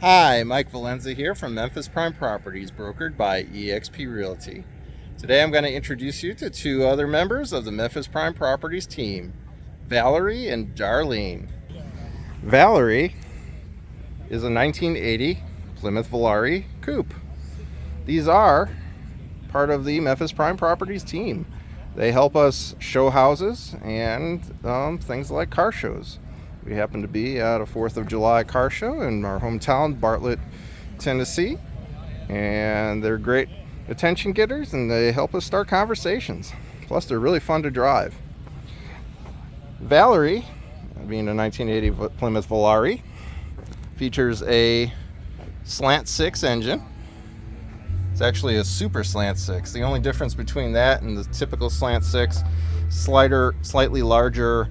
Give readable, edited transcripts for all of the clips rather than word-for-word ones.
Hi, Mike Valenza here from Memphis Prime Properties, brokered by eXp Realty. Today I'm going to introduce you to two other members of the Memphis Prime Properties team, Valerie and Darlene. Valerie is a 1980 Plymouth Volare Coupe. These are part of the Memphis Prime Properties team. They help us show houses and things like car shows. We happen to be at a 4th of July car show in our hometown, Bartlett, Tennessee. And they're great attention getters and they help us start conversations. Plus, they're really fun to drive. Valerie, being a 1980 Plymouth Volare, features a Slant 6 engine. It's actually a Super Slant 6. The only difference between that and the typical Slant 6, slightly larger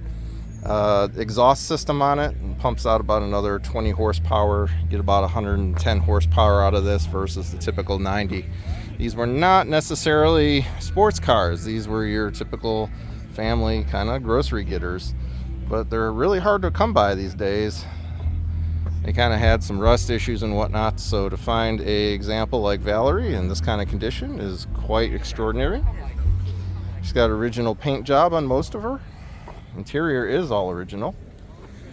exhaust system on it, and pumps out about another 20 horsepower. You get about 110 horsepower out of this versus the typical 90. These were not necessarily sports cars. These were your typical family kind of grocery getters, but they're really hard to come by these days. They kind of had some rust issues and whatnot, so to find an example like Valerie in this kind of condition is quite extraordinary. She's got original paint job on most of her. Interior is all original,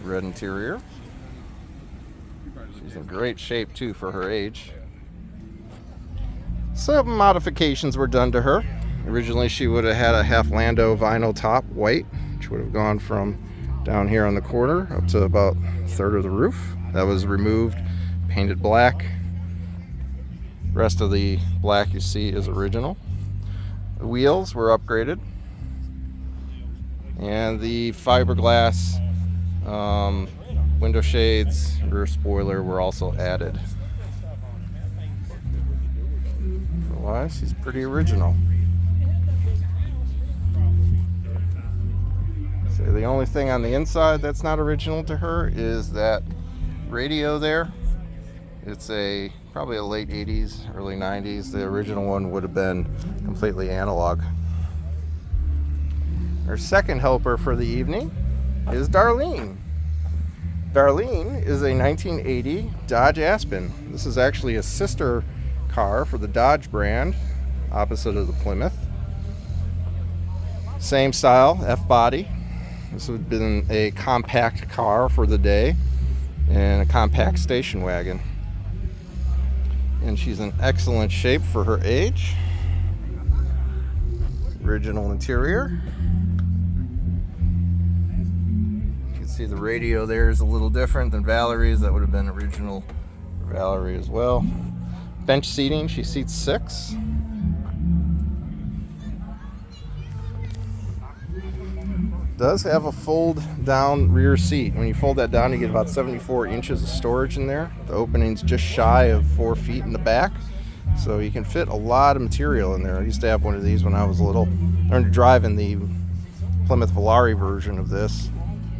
red interior. She's in great shape too for her age. Some modifications were done to her. Originally she would have had a half Lando vinyl top, white, which would have gone from down here on the corner up to about a third of the roof. That was removed, painted black. The rest of the black you see is original. The wheels were upgraded, and the fiberglass window shades, rear spoiler were also added. Otherwise, she's pretty original. So the only thing on the inside that's not original to her is that radio there. It's probably a late 80s, early 90s. The original one would have been completely analog. Our second helper for the evening is Darlene. Darlene is a 1980 Dodge Aspen. This is actually a sister car for the Dodge brand, opposite of the Plymouth. Same style, F-body. This would have been a compact car for the day and a compact station wagon. And she's in excellent shape for her age. Original interior. See, the radio there is a little different than Valerie's. That would have been original for Valerie as well. Bench seating, she seats 6. Does have a fold down rear seat. When you fold that down, you get about 74 inches of storage in there. The opening's just shy of 4 feet in the back, so you can fit a lot of material in there. I used to have one of these when I was little. I learned to drive in the Plymouth Volare version of this.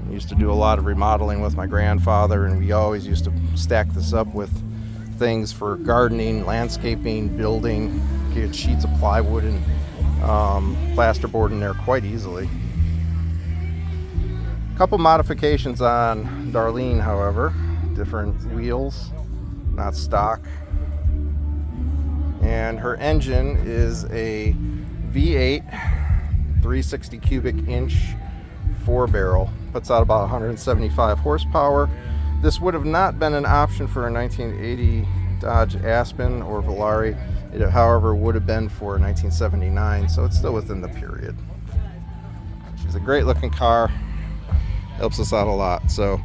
I used to do a lot of remodeling with my grandfather, and we always used to stack this up with things for gardening, landscaping, building. Get sheets of plywood and plasterboard in there quite easily. A couple modifications on Darlene, however. Different wheels, not stock. And her engine is a V8 360 cubic inch 4-barrel. Puts out about 175 horsepower. This would have not been an option for a 1980 Dodge Aspen or Volare. It, however, would have been for a 1979, so it's still within the period. She's a great looking car. Helps us out a lot. So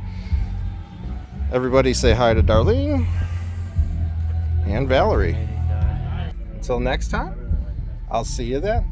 everybody say hi to Darlene and Valerie. Until next time, I'll see you then.